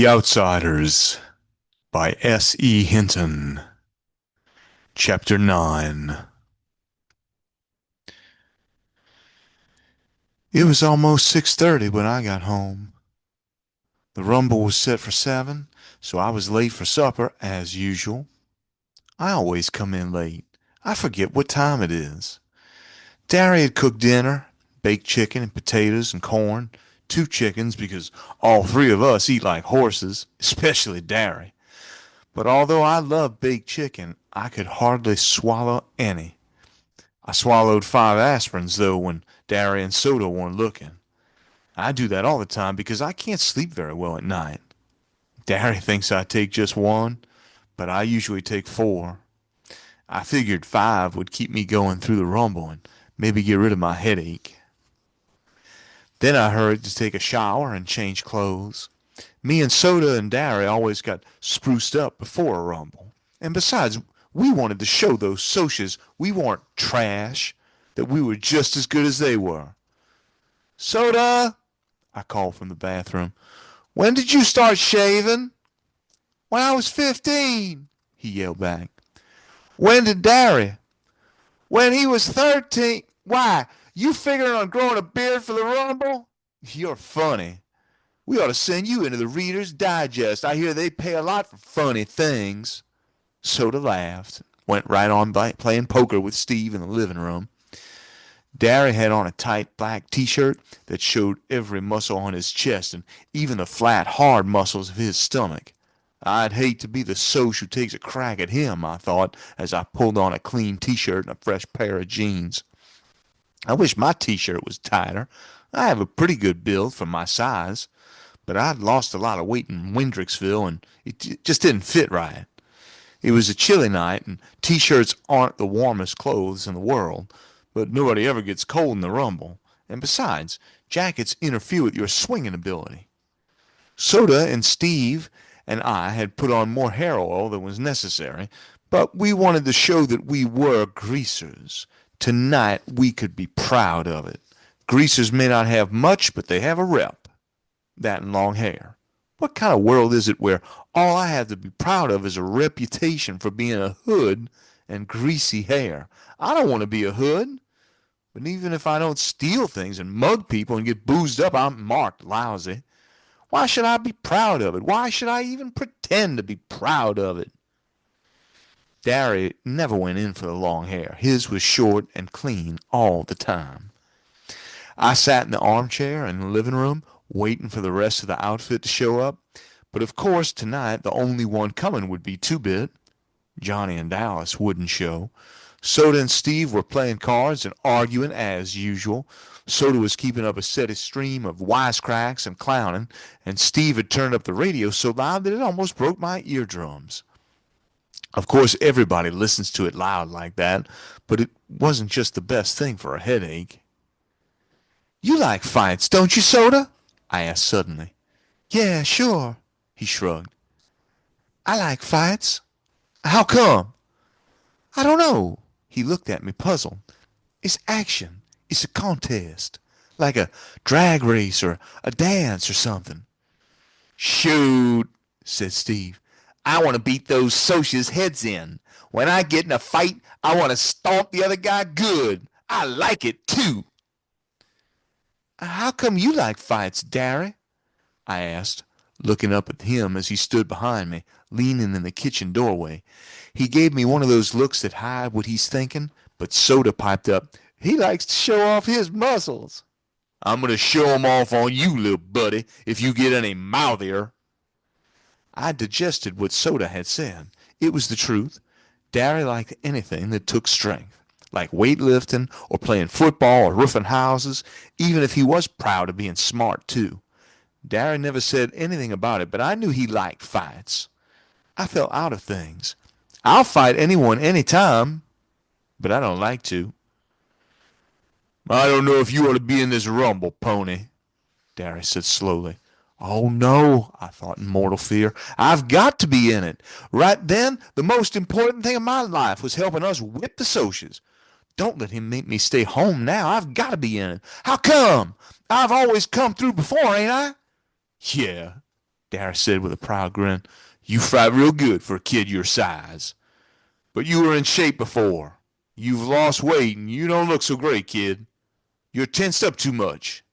The Outsiders by S.E. Hinton. Chapter 9. It was almost 6:30 when I got home. The rumble was set for 7, so I was late for supper as usual. I always come in late. I forget what time it is. Darry had cooked dinner, baked chicken and potatoes and corn, 2 chickens because all 3 of us eat like horses, especially Darry. But although I love baked chicken, I could hardly swallow any. I swallowed 5 aspirins, though, when Darry and Soda weren't looking. I do that all the time because I can't sleep very well at night. Darry thinks I take just 1, but I usually take 4. I figured 5 would keep me going through the rumble and maybe get rid of my headache. Then I hurried to take a shower and change clothes. Me and Soda and Darry always got spruced up before a rumble. And besides, we wanted to show those socias we weren't trash, that we were just as good as they were. "Soda," I called from the bathroom, "when did you start shaving?" "When I was 15, he yelled back. "When did Darry?" "When he was 13. Why, you figuring on growing a beard for the rumble?" "You're funny. We ought to send you into the Reader's Digest. I hear they pay a lot for funny things." Soda laughed, went right on playing poker with Steve in the living room. Darry had on a tight black t-shirt that showed every muscle on his chest and even the flat, hard muscles of his stomach. I'd hate to be the soch who takes a crack at him, I thought, as I pulled on a clean t-shirt and a fresh pair of jeans. I wish my t-shirt was tighter. I have a pretty good build for my size, but I'd lost a lot of weight in Windricksville and it just didn't fit right. It was a chilly night, and t-shirts aren't the warmest clothes in the world, but nobody ever gets cold in the rumble. And besides, jackets interfere with your swinging ability. Soda and Steve and I had put on more hair oil than was necessary, but we wanted to show that we were greasers. Tonight we could be proud of it. Greasers may not have much, but they have a rep. That and long hair. What kind of world is it where all I have to be proud of is a reputation for being a hood and greasy hair? I don't want to be a hood. But even if I don't steal things and mug people and get boozed up, I'm marked lousy. Why should I be proud of it? Why should I even pretend to be proud of it? Darry never went in for the long hair. His was short and clean all the time. I sat in the armchair in the living room, waiting for the rest of the outfit to show up. But of course, tonight the only one coming would be Two-Bit. Johnny and Dallas wouldn't show. Soda and Steve were playing cards and arguing as usual. Soda was keeping up a steady stream of wisecracks and clowning, and Steve had turned up the radio so loud that it almost broke my eardrums. Of course, everybody listens to it loud like that, but it wasn't just the best thing for a headache. "You like fights, don't you, Soda?" I asked suddenly. "Yeah, sure," he shrugged. "I like fights." "How come?" "I don't know." He looked at me puzzled. "It's action. It's a contest. Like a drag race or a dance or something." "Shoot," said Steve. "I want to beat those socias' heads in. When I get in a fight, I want to stomp the other guy good. I like it, too." "How come you like fights, Darry?" I asked, looking up at him as he stood behind me, leaning in the kitchen doorway. He gave me one of those looks that hide what he's thinking, but Soda piped up, "He likes to show off his muscles." "I'm going to show 'em off on you, little buddy, if you get any mouthier." I digested what Soda had said. It was the truth. Darry liked anything that took strength, like weightlifting or playing football or roofing houses, even if he was proud of being smart, too. Darry never said anything about it, but I knew he liked fights. I felt out of things. I'll fight anyone anytime, but I don't like to. "I don't know if you ought to be in this rumble, Pony," Darry said slowly. Oh no, I thought in mortal fear. I've got to be in it. Right then, the most important thing in my life was helping us whip the socias. Don't let him make me stay home now. I've got to be in it. How come? I've always come through before, ain't I? Yeah, Darius said with a proud grin. You fight real good for a kid your size. But you were in shape before. You've lost weight and you don't look so great, kid. You're tensed up too much.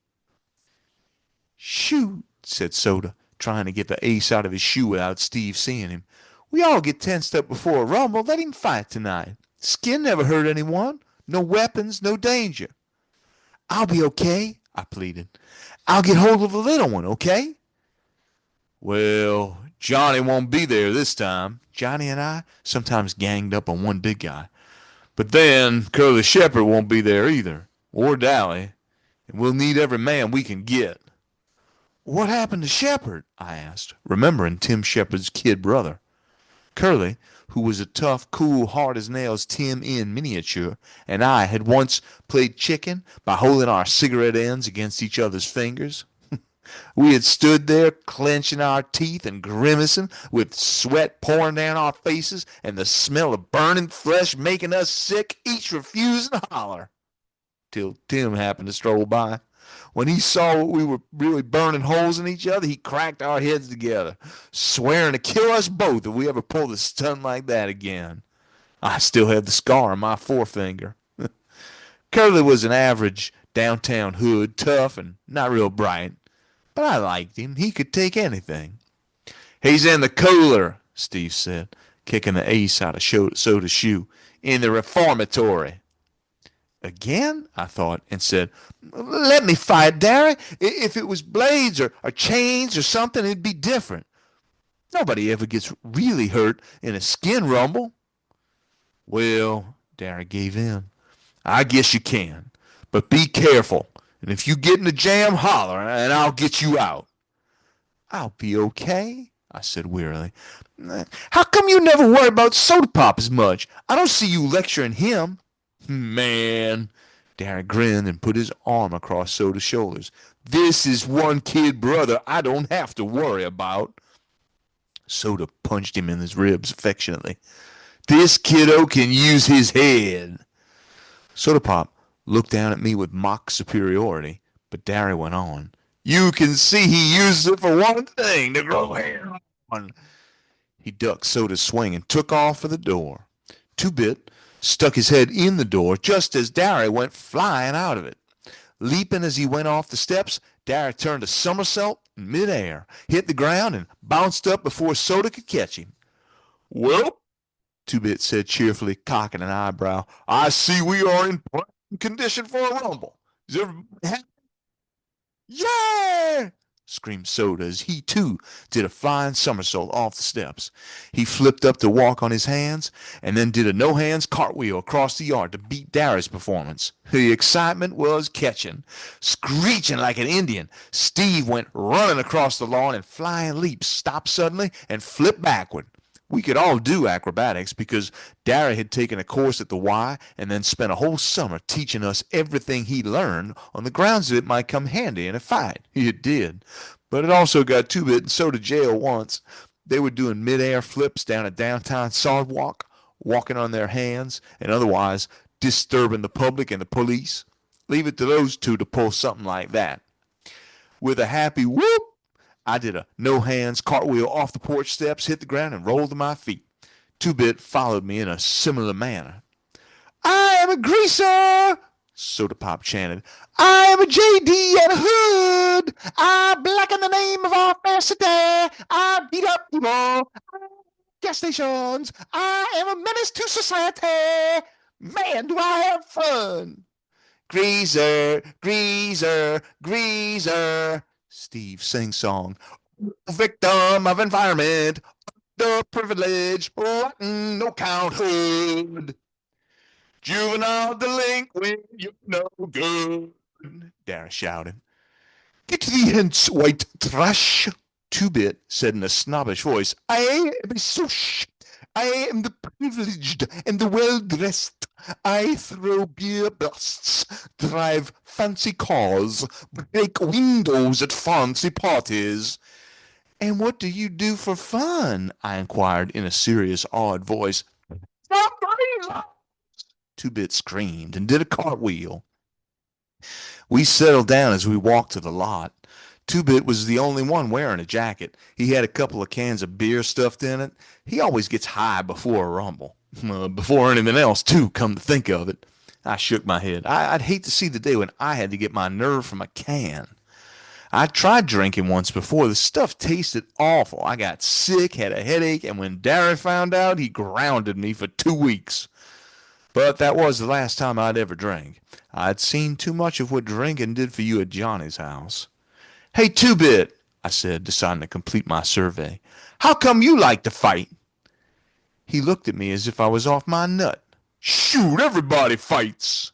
Shoot, said Soda, trying to get the ace out of his shoe without Steve seeing him. We all get tensed up before a rumble. Let him fight tonight. Skin never hurt anyone. No weapons, no danger. I'll be okay, I pleaded. I'll get hold of the little one, okay? Well, Johnny won't be there this time. Johnny and I sometimes ganged up on one big guy. But then Curly Shepherd won't be there either, or Dally, and we'll need every man we can get. What happened to Shepherd? I asked, remembering Tim Shepherd's kid brother. Curly, who was a tough, cool, hard-as-nails Tim in miniature, and I had once played chicken by holding our cigarette ends against each other's fingers. We had stood there clenching our teeth and grimacing, with sweat pouring down our faces and the smell of burning flesh making us sick, each refusing to holler. Till Tim happened to stroll by. When he saw we were really burning holes in each other, he cracked our heads together, swearing to kill us both if we ever pulled a stunt like that again. I still have the scar on my forefinger. Curly was an average downtown hood, tough and not real bright. But I liked him. He could take anything. He's in the cooler, Steve said, kicking the ace out of Soda's shoe. In the reformatory. Again? I thought, and said, let me fight, Derry. If it was blades or chains or something, it'd be different. Nobody ever gets really hurt in a skin rumble. Well, Derry gave in. I guess you can. But be careful. And if you get in a jam, holler, and I'll get you out. I'll be okay, I said wearily. How come you never worry about Soda Pop as much? I don't see you lecturing him. Man, Darren grinned and put his arm across Soda's shoulders. This is one kid brother I don't have to worry about. Soda punched him in his ribs affectionately. This kiddo can use his head. Soda Pop looked down at me with mock superiority, but Darry went on. You can see he uses it for one thing, to grow hair on. He ducked Soda's swing and took off for the door. Two-Bit stuck his head in the door just as Darry went flying out of it. Leaping as he went off the steps, Darry turned a somersault in midair, hit the ground, and bounced up before Soda could catch him. Well, Two-Bit said cheerfully, cocking an eyebrow, I see we are in prime condition for a rumble. Is everybody happy? Yeah! Screamed Soda as he, too, did a flying somersault off the steps. He flipped up to walk on his hands, and then did a no-hands cartwheel across the yard to beat Darry's performance. The excitement was catching. Screeching like an Indian, Steve went running across the lawn in flying leaps, stopped suddenly, and flipped backward. We could all do acrobatics because Darry had taken a course at the Y and then spent a whole summer teaching us everything he learned on the grounds that it might come handy in a fight. It did. But it also got Two-Bit and so to jail once. They were doing mid-air flips down a downtown sidewalk, walking on their hands, and otherwise disturbing the public and the police. Leave it to those two to pull something like that. With a happy whoop, I did a no-hands cartwheel off the porch steps, hit the ground, and rolled to my feet. Two-Bit followed me in a similar manner. I am a greaser, Soda Pop chanted. I am a J.D. and a hood. I blacken the name of our fair city. I beat up people. Gas stations. I am a menace to society. Man, do I have fun. Greaser, greaser, greaser. Steve sing-song. Victim of environment, the privilege, rotten, no count hood. Juvenile delinquent, you're no good, Darry shouted. Get thee hence, white trash, Two-Bit said in a snobbish voice. I am a sush. I am the privileged and the well-dressed. I throw beer busts, drive fancy cars, break windows at fancy parties. And what do you do for fun? I inquired in a serious, awed voice. Two-Bit screamed and did a cartwheel. We settled down as we walked to the lot. Two-Bit was the only one wearing a jacket. He had a couple of cans of beer stuffed in it. He always gets high before a rumble. Before anything else, too, come to think of it. I shook my head. I'd hate to see the day when I had to get my nerve from a can. I tried drinking once before. The stuff tasted awful. I got sick, had a headache, and when Darry found out, he grounded me for 2 weeks. But that was the last time I'd ever drank. I'd seen too much of what drinking did for you at Johnny's house. Hey, Two-Bit, I said, deciding to complete my survey. How come you like to fight? He looked at me as if I was off my nut. Shoot, everybody fights.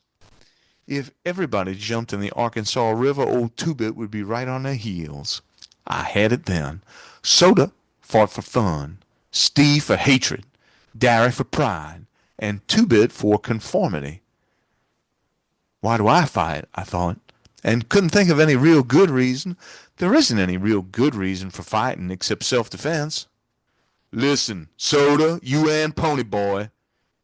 If everybody jumped in the Arkansas River, old Two-Bit would be right on their heels. I had it then. Soda fought for fun, Steve for hatred, Darry for pride, and Two-Bit for conformity. Why do I fight? I thought, and couldn't think of any real good reason. There isn't any real good reason for fighting except self-defense. Listen, Soda, you and Pony Boy,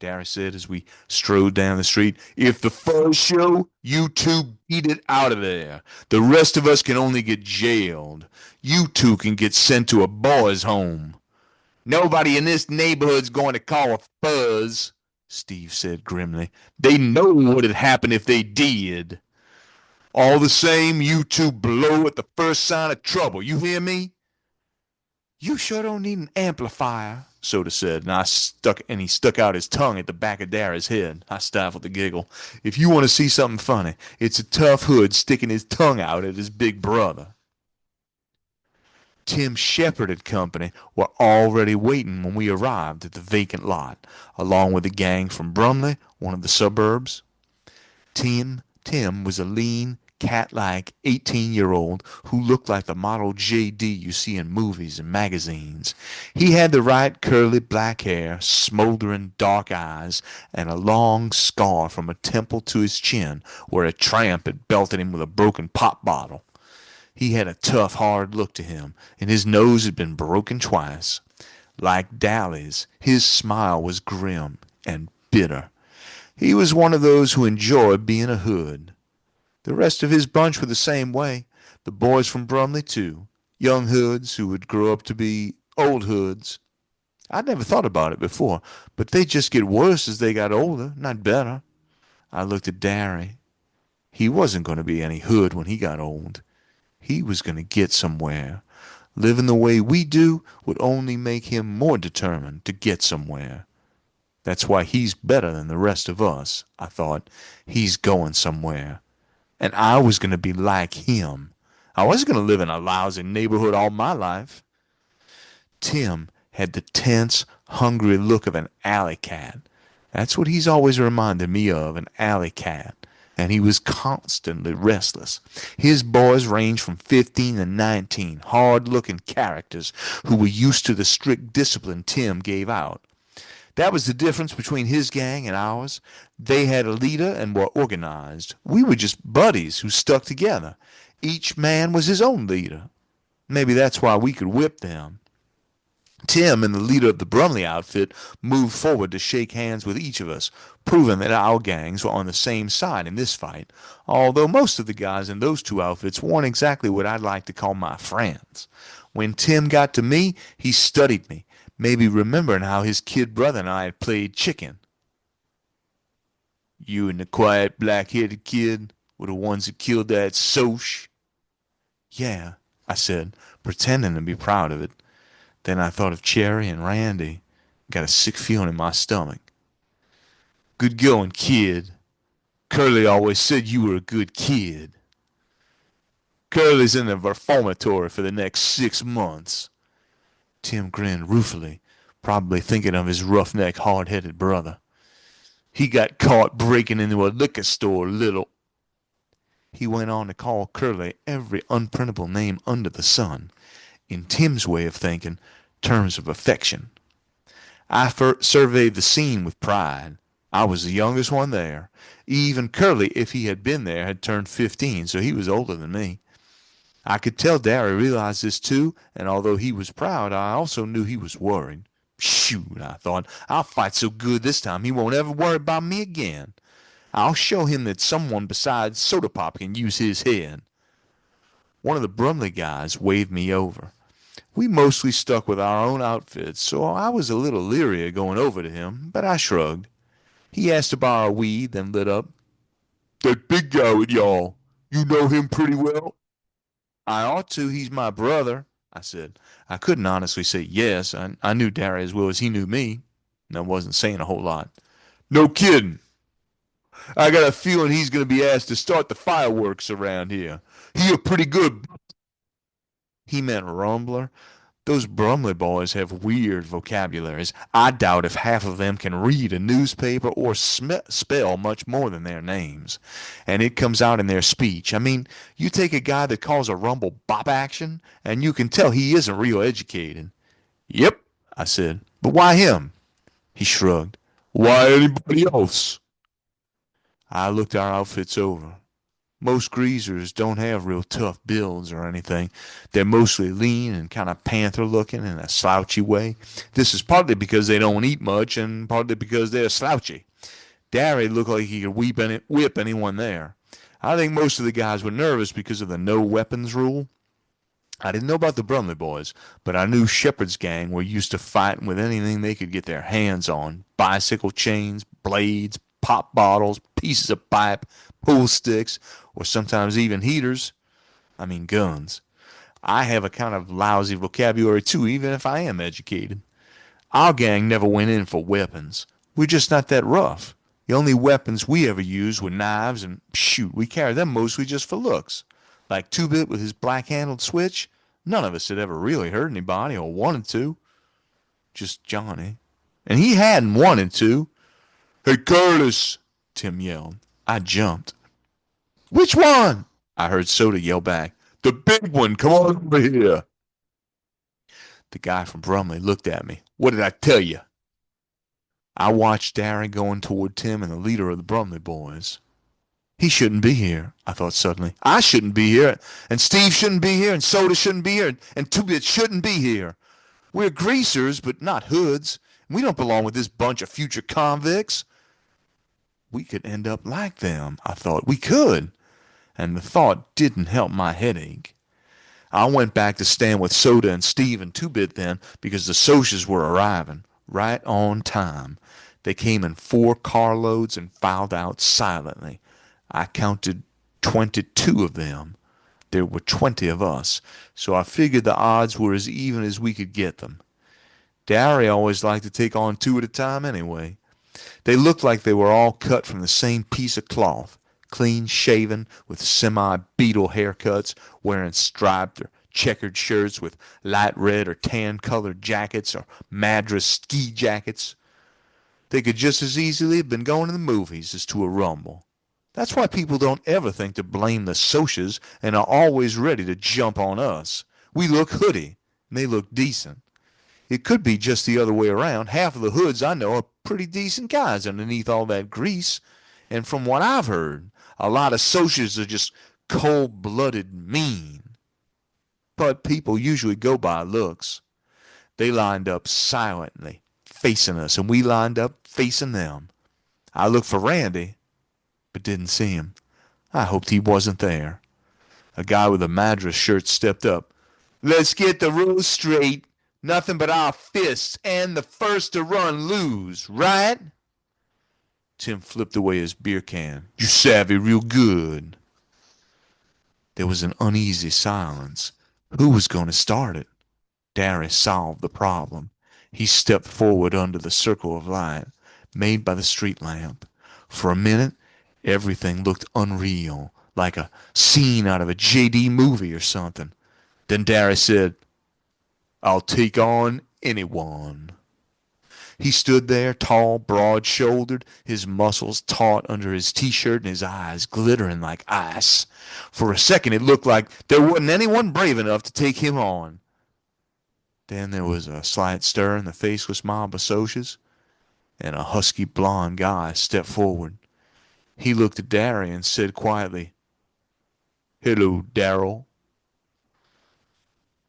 Darry said as we strode down the street. If the furs show, you two beat it out of there. The rest of us can only get jailed. You two can get sent to a boys' home. Nobody in this neighborhood's going to call a fuzz, Steve said grimly. They know what'd happen if they did. All the same, you two blow at the first sign of trouble. You hear me? You sure don't need an amplifier, Soda said, and he stuck out his tongue at the back of Darry's head. I stifled a giggle. If you want to see something funny, it's a tough hood sticking his tongue out at his big brother. Tim Shepard and company were already waiting when we arrived at the vacant lot, along with a gang from Brumley, one of the suburbs. Tim was a lean, cat-like 18-year-old who looked like the model J.D. you see in movies and magazines. He had the right curly black hair, smoldering dark eyes, and a long scar from a temple to his chin where a tramp had belted him with a broken pop bottle. He had a tough, hard look to him, and his nose had been broken twice. Like Dally's, his smile was grim and bitter. He was one of those who enjoyed being a hood. The rest of his bunch were the same way. The boys from Brumley, too. Young hoods who would grow up to be old hoods. I'd never thought about it before, but they'd just get worse as they got older, not better. I looked at Darry. He wasn't going to be any hood when he got old. He was going to get somewhere. Living the way we do would only make him more determined to get somewhere. That's why he's better than the rest of us, I thought. He's going somewhere. And I was going to be like him. I wasn't going to live in a lousy neighborhood all my life. Tim had the tense, hungry look of an alley cat. That's what he's always reminded me of, an alley cat. And he was constantly restless. His boys ranged from 15 to 19, hard-looking characters who were used to the strict discipline Tim gave out. That was the difference between his gang and ours. They had a leader and were organized. We were just buddies who stuck together. Each man was his own leader. Maybe that's why we could whip them. Tim and the leader of the Brumley outfit moved forward to shake hands with each of us, proving that our gangs were on the same side in this fight, although most of the guys in those two outfits weren't exactly what I'd like to call my friends. When Tim got to me, he studied me, maybe remembering how his kid brother and I had played chicken. You and the quiet black-headed kid were the ones that killed that Soch? Yeah, I said, pretending to be proud of it. Then I thought of Cherry and Randy. Got a sick feeling in my stomach. Good going, kid. Curly always said you were a good kid. Curly's in the reformatory for the next 6 months. Tim grinned ruefully, probably thinking of his roughneck, hard-headed brother. He got caught breaking into a liquor store, little. He went on to call Curly every unprintable name under the sun. In Tim's way of thinking, terms of affection. I surveyed the scene with pride. I was the youngest one there. Even Curly, if he had been there, had turned 15, so he was older than me. I could tell Darry realized this too, and although he was proud, I also knew he was worried. Shoot, I thought, I'll fight so good this time he won't ever worry about me again. I'll show him that someone besides Soda Pop can use his head. One of the Brumley guys waved me over. We mostly stuck with our own outfits, so I was a little leery of going over to him, but I shrugged. He asked to borrow a weed, then lit up. "That big guy with y'all, you know him pretty well?" "I ought to. He's my brother," I said. I couldn't honestly say yes. I knew Darry as well as he knew me, and I wasn't saying a whole lot. "No kidding. I got a feeling he's going to be asked to start the fireworks around here. He a pretty good—" He meant rumbler. Those Brumley boys have weird vocabularies. I doubt if half of them can read a newspaper or spell much more than their names. And it comes out in their speech. I mean, you take a guy that calls a rumble bop action, and you can tell he isn't real educated. "Yep," I said. "But why him?" He shrugged. "Why anybody else?" I looked our outfits over. Most greasers don't have real tough builds or anything. They're mostly lean and kind of panther looking in a slouchy way. This is partly because they don't eat much and partly because they're slouchy. Darry looked like he could whip anyone there. I think most of the guys were nervous because of the no weapons rule. I didn't know about the Brumley boys, but I knew Shepard's gang were used to fighting with anything they could get their hands on. Bicycle chains, blades, pop bottles, pieces of pipe, pool sticks, or sometimes even heaters. I mean guns. I have a kind of lousy vocabulary too, even if I am educated. Our gang never went in for weapons. We're just not that rough. The only weapons we ever used were knives, and shoot, we carried them mostly just for looks. Like Two-Bit with his black-handled switch, none of us had ever really hurt anybody or wanted to. Just Johnny. And he hadn't wanted to. "Hey, Curtis!" Tim yelled. I jumped. "Which one?" I heard Soda yell back. "The big one! Come on over here!" The guy from Brumley looked at me. "What did I tell you?" I watched Darren going toward Tim and the leader of the Brumley boys. He shouldn't be here, I thought suddenly. I shouldn't be here, and Steve shouldn't be here, and Soda shouldn't be here, and Two-Bit shouldn't be here. We're greasers, but not hoods. We don't belong with this bunch of future convicts. We could end up like them, I thought. We could. And the thought didn't help my headache. I went back to stand with Soda and Steve and Two-Bit then because the Socias were arriving. Right on time. They came in 4 carloads and filed out silently. I counted 22 of them. There were 20 of us, so I figured the odds were as even as we could get them. Darry always liked to take on 2 at a time anyway. They looked like they were all cut from the same piece of cloth, clean shaven, with semi-beetle haircuts, wearing striped or checkered shirts with light red or tan-colored jackets or Madras ski jackets. They could just as easily have been going to the movies as to a rumble. That's why people don't ever think to blame the Socias and are always ready to jump on us. We look hoodie, and they look decent. It could be just the other way around. Half of the hoods I know are pretty decent guys underneath all that grease. And from what I've heard, a lot of Socias are just cold-blooded mean. But people usually go by looks. They lined up silently, facing us, and we lined up facing them. I looked for Randy, but didn't see him. I hoped he wasn't there. A guy with a Madras shirt stepped up. "Let's get the rules straight. Nothing but our fists, and the first to run lose, right?" Tim flipped away his beer can. "You savvy real good." There was an uneasy silence. Who was going to start it? Darry solved the problem. He stepped forward under the circle of light made by the street lamp. For a minute, everything looked unreal, like a scene out of a J.D. movie or something. Then Darry said, "I'll take on anyone." He stood there, tall, broad-shouldered, his muscles taut under his T-shirt and his eyes glittering like ice. For a second it looked like there wasn't anyone brave enough to take him on. Then there was a slight stir in the faceless mob of Socias, and a husky blond guy stepped forward. He looked at Darry and said quietly, "Hello, Darrell."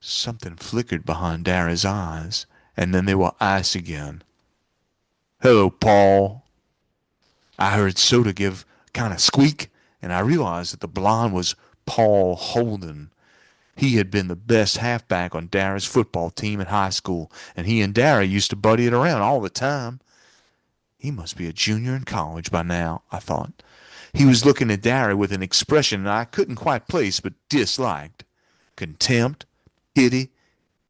Something flickered behind Darry's eyes, and then they were ice again. "Hello, Paul." I heard Soda give a kind of squeak, and I realized that the blonde was Paul Holden. He had been the best halfback on Darry's football team in high school, and he and Darry used to buddy it around all the time. He must be a junior in college by now, I thought. He was looking at Darry with an expression I couldn't quite place but disliked. Contempt, pity,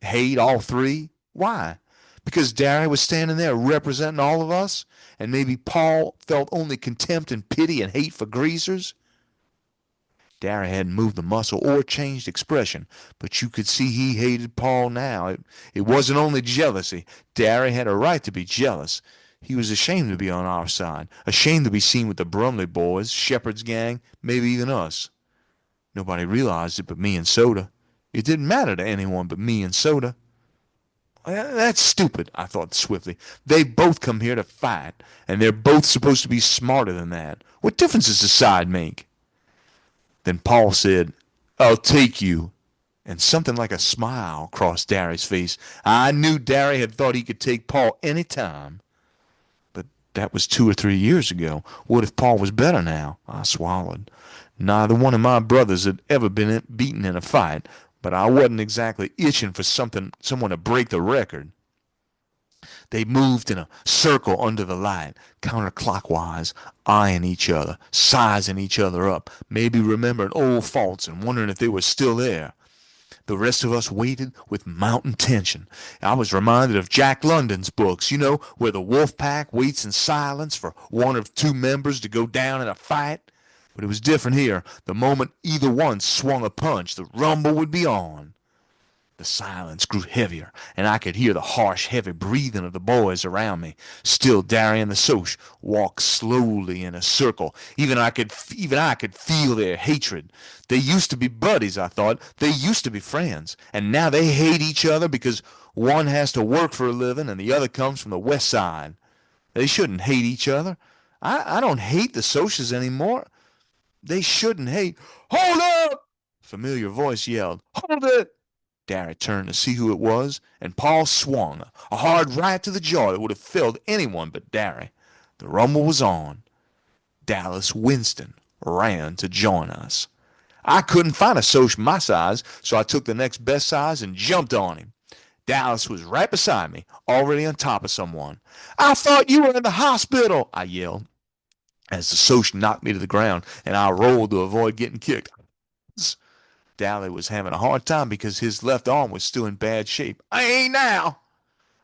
hate, all three. Why? Because Darry was standing there representing all of us, and maybe Paul felt only contempt and pity and hate for greasers? Darry hadn't moved a muscle or changed expression, but you could see he hated Paul now. It wasn't only jealousy. Darry had a right to be jealous. He was ashamed to be on our side, ashamed to be seen with the Brumley boys, Shepard's gang, maybe even us. Nobody realized it but me and Soda. It didn't matter to anyone but me and Soda. That's stupid, I thought swiftly. They both come here to fight, and they're both supposed to be smarter than that. What difference does the side make? Then Paul said, "I'll take you." And something like a smile crossed Darry's face. I knew Darry had thought he could take Paul any time. But that was 2 or 3 years ago. What if Paul was better now? I swallowed. Neither one of my brothers had ever been beaten in a fight, but I wasn't exactly itching for someone to break the record. They moved in a circle under the light, counterclockwise, eyeing each other, sizing each other up, maybe remembering old faults and wondering if they were still there. The rest of us waited with mountain tension. I was reminded of Jack London's books, where the wolf pack waits in silence for one or two members to go down in a fight. But it was different here. The moment either one swung a punch, the rumble would be on. The silence grew heavier, and I could hear the harsh, heavy breathing of the boys around me. Still Darry and the Soch walked slowly in a circle. Even I could feel their hatred. They used to be buddies, I thought. They used to be friends. And now they hate each other because one has to work for a living and the other comes from the west side. They shouldn't hate each other. I don't hate the Soches anymore. They shouldn't hate. Hold up! A familiar voice yelled. Hold it! Darry turned to see who it was, and Paul swung, a hard right to the jaw that would have felled anyone but Darry. The rumble was on. Dallas Winston ran to join us. I couldn't find a Soch my size, so I took the next best size and jumped on him. Dallas was right beside me, already on top of someone. I thought you were in the hospital, I yelled, as the Soch knocked me to the ground, and I rolled to avoid getting kicked. Dally was having a hard time because his left arm was still in bad shape. I ain't now.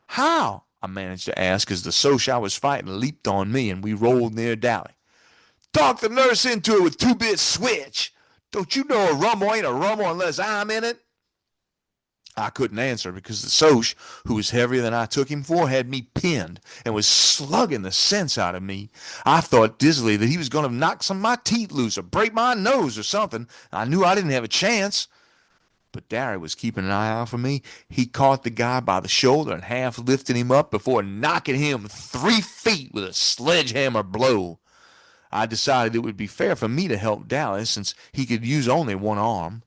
How? I managed to ask as the Soch I was fighting leaped on me and we rolled near Dally. Talk the nurse into it with 2-bit switch. Don't you know a rumble ain't a rumble unless I'm in it? I couldn't answer because the Soch, who was heavier than I took him for, had me pinned and was slugging the sense out of me. I thought dizzily that he was going to knock some of my teeth loose or break my nose or something. I knew I didn't have a chance. But Darry was keeping an eye out for me. He caught the guy by the shoulder and half lifted him up before knocking him 3 feet with a sledgehammer blow. I decided it would be fair for me to help Dallas since he could use only one arm.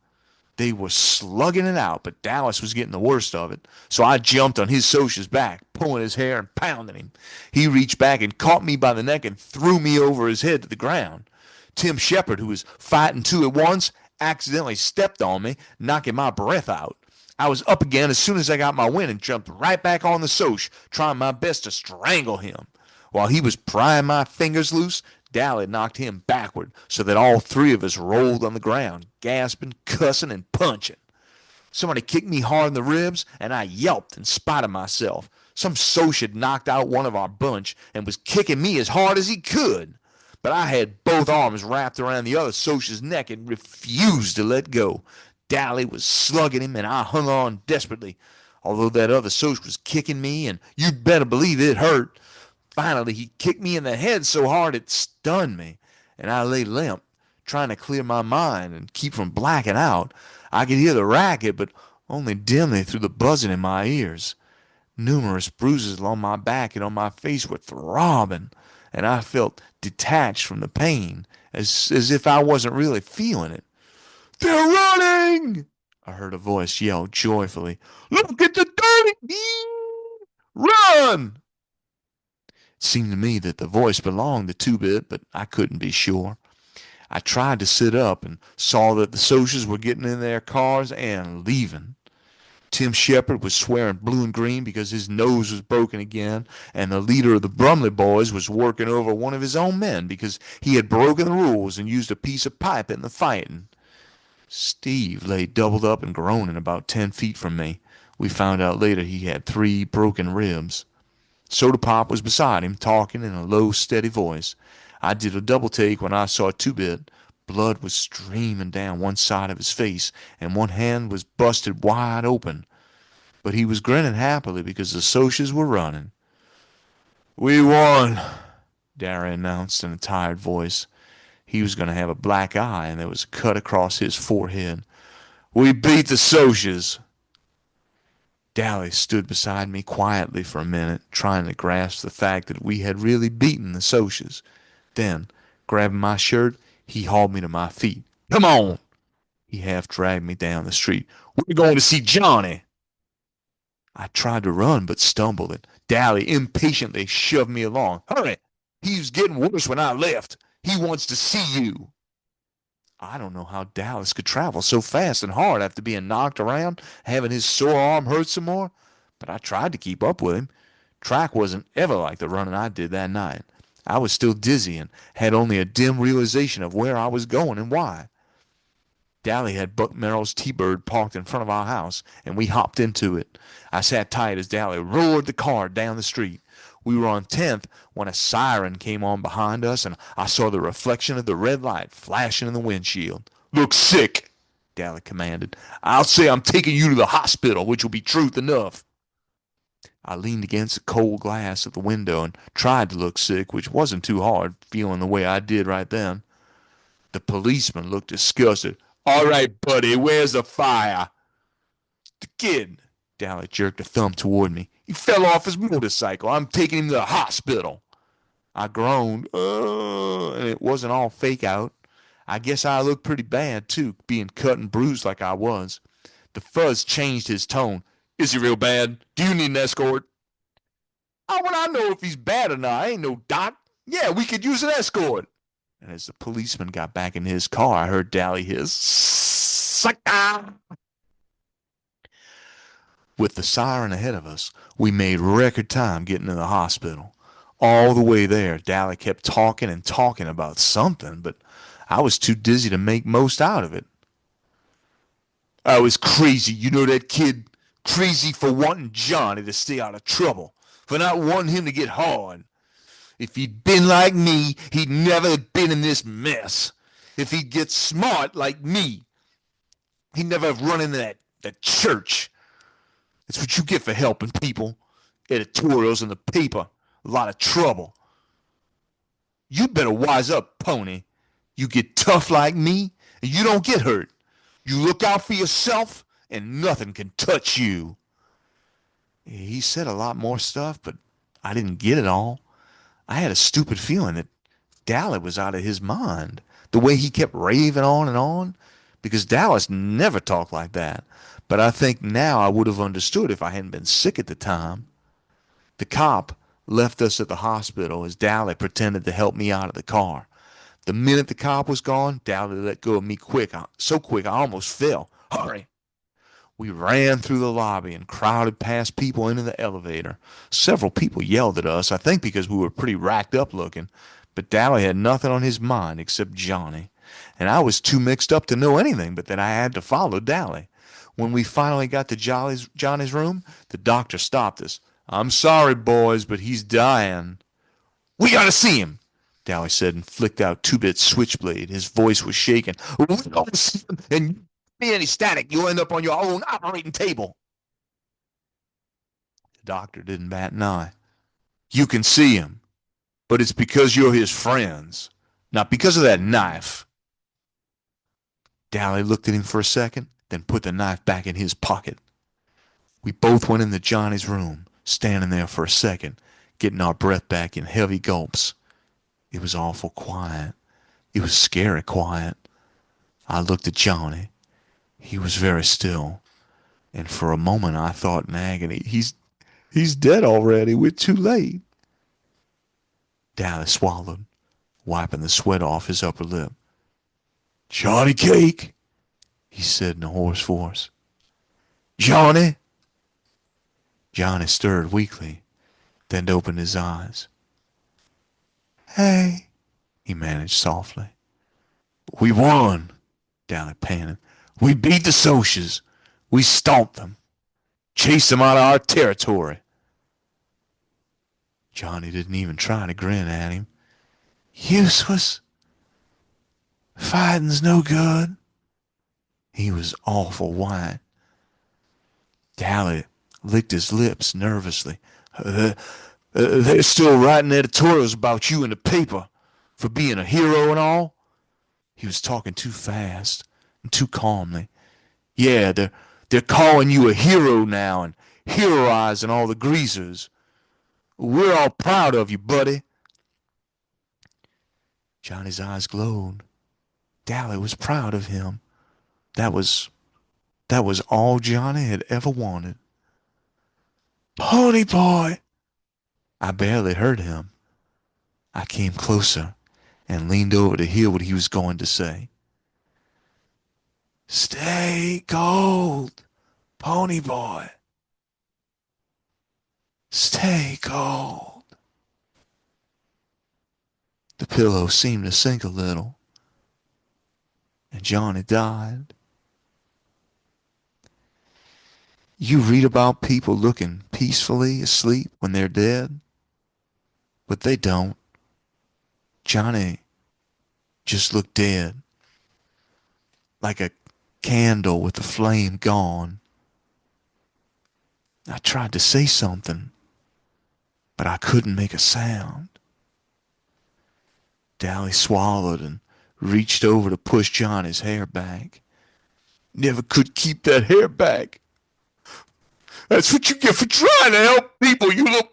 They were slugging it out, but Dallas was getting the worst of it. So I jumped on his Soch's back, pulling his hair and pounding him. He reached back and caught me by the neck and threw me over his head to the ground. Tim Shepard, who was fighting two at once, accidentally stepped on me, knocking my breath out. I was up again as soon as I got my wind and jumped right back on the Soch, trying my best to strangle him. While he was prying my fingers loose, Dally knocked him backward so that all 3 of us rolled on the ground, gasping, cussing, and punching. Somebody kicked me hard in the ribs, and I yelped in spite of myself. Some Soch had knocked out one of our bunch and was kicking me as hard as he could. But I had both arms wrapped around the other Soch's neck and refused to let go. Dally was slugging him, and I hung on desperately, although that other Soch was kicking me, and you'd better believe it hurt. Finally, he kicked me in the head so hard it stunned me, and I lay limp, trying to clear my mind and keep from blacking out. I could hear the racket, but only dimly through the buzzing in my ears. Numerous bruises along my back and on my face were throbbing, and I felt detached from the pain, as if I wasn't really feeling it. "They're running!" I heard a voice yell joyfully. "Look at the dirty bean! Run!" It seemed to me that the voice belonged to Two-Bit, but I couldn't be sure. I tried to sit up and saw that the socials were getting in their cars and leaving. Tim Shepard was swearing blue and green because his nose was broken again, and the leader of the Brumley boys was working over one of his own men because he had broken the rules and used a piece of pipe in the fighting. Steve lay doubled up and groaning about 10 feet from me. We found out later he had 3 broken ribs. Soda Pop was beside him, talking in a low, steady voice. I did a double take when I saw Two-Bit. Blood was streaming down one side of his face, and one hand was busted wide open. But he was grinning happily because the Socias were running. "We won," Darry announced in a tired voice. He was going to have a black eye, and there was a cut across his forehead. "We beat the Socias." Dally stood beside me quietly for a minute, trying to grasp the fact that we had really beaten the Socias. Then, grabbing my shirt, he hauled me to my feet. "Come on!" He half dragged me down the street. "We're going to see Johnny." I tried to run, but stumbled, and Dally impatiently shoved me along. "Hurry! He was getting worse when I left. He wants to see you." I don't know how Dallas could travel so fast and hard after being knocked around, having his sore arm hurt some more, but I tried to keep up with him. Track wasn't ever like the running I did that night. I was still dizzy and had only a dim realization of where I was going and why. Dally had Buck Merrill's T-Bird parked in front of our house, and we hopped into it. I sat tight as Dally roared the car down the street. We were on 10th when a siren came on behind us, and I saw the reflection of the red light flashing in the windshield. "Look sick," Dally commanded. "I'll say I'm taking you to the hospital, which will be truth enough." I leaned against the cold glass of the window and tried to look sick, which wasn't too hard, feeling the way I did right then. The policeman looked disgusted. "All right, buddy, where's the fire?" "The kid," Dally jerked a thumb toward me. "He fell off his motorcycle. I'm taking him to the hospital." I groaned, and it wasn't all fake out. I guess I looked pretty bad, too, being cut and bruised like I was. The fuzz changed his tone. "Is he real bad? Do you need an escort?" "How would I know if he's bad or not? I ain't no doc. Yeah, we could use an escort." And as the policeman got back in his car, I heard Dally hiss, "Sucker!" With the siren ahead of us, we made record time getting to the hospital. All the way there, Dally kept talking and talking about something, but I was too dizzy to make most out of it. "I was crazy, you know that kid? Crazy for wanting Johnny to stay out of trouble, for not wanting him to get hard. If he'd been like me, he'd never have been in this mess. If he'd get smart like me, he'd never have run into that church. That's what you get for helping people. Editorials in the paper. A lot of trouble. You better wise up, pony. You get tough like me, and you don't get hurt. You look out for yourself, and nothing can touch you." He said a lot more stuff, but I didn't get it all. I had a stupid feeling that Dally was out of his mind, the way he kept raving on and on, because Dallas never talked like that. But I think now I would have understood if I hadn't been sick at the time. The cop left us at the hospital as Dally pretended to help me out of the car. The minute the cop was gone, Dally let go of me quick, so quick I almost fell. "Hurry!" We ran through the lobby and crowded past people into the elevator. Several people yelled at us, I think because we were pretty racked up looking, but Dally had nothing on his mind except Johnny, and I was too mixed up to know anything but that I had to follow Dally. When we finally got to Johnny's room, the doctor stopped us. "I'm sorry, boys, but he's dying." "We gotta see him," Dally said and flicked out Two-Bit's switchblade. His voice was shaking. "We gotta see him, and be any static, you'll end up on your own operating table." The doctor didn't bat an eye. "You can see him, but it's because you're his friends, not because of that knife." Dally looked at him for a second, then put the knife back in his pocket. We both went into Johnny's room, standing there for a second, getting our breath back in heavy gulps. It was awful quiet. It was scary quiet. I looked at Johnny. He was very still, and for a moment I thought in agony, He's dead already. We're too late." Dally swallowed, wiping the sweat off his upper lip. Johnny Cake, he said in a hoarse voice. Johnny? Johnny stirred weakly, then opened his eyes. Hey, he managed softly. We won, Dally panted. We beat the Socias. We stomped them. Chased them out of our territory. Johnny didn't even try to grin at him. Useless. Fighting's no good. He was awful white. Dally licked his lips nervously. They're still writing editorials about you in the paper for being a hero and all. He was talking too fast and too calmly. Yeah, they're calling you a hero now and heroizing all the greasers. We're all proud of you, buddy. Johnny's eyes glowed. Dally was proud of him. That was all Johnny had ever wanted. Pony boy! I barely heard him. I came closer and leaned over to hear what he was going to say. Stay cold, pony boy. Stay cold. The pillow seemed to sink a little, and Johnny died. You read about people looking peacefully asleep when they're dead, but they don't. Johnny just looked dead, like a candle with the flame gone. I tried to say something, but I couldn't make a sound. Dally swallowed and reached over to push Johnny's hair back. Never could keep that hair back. That's what you get for trying to help people, you little...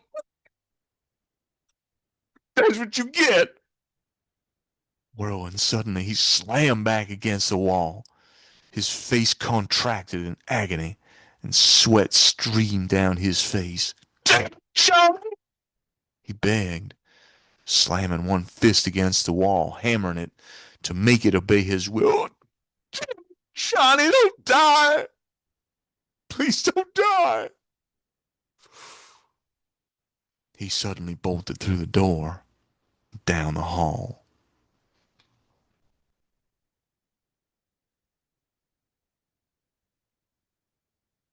That's what you get. Whirling suddenly, he slammed back against the wall. His face contracted in agony, and sweat streamed down his face. Johnny! He begged, slamming one fist against the wall, hammering it to make it obey his will. Johnny, don't die! Please don't die! He suddenly bolted through the door, down the hall.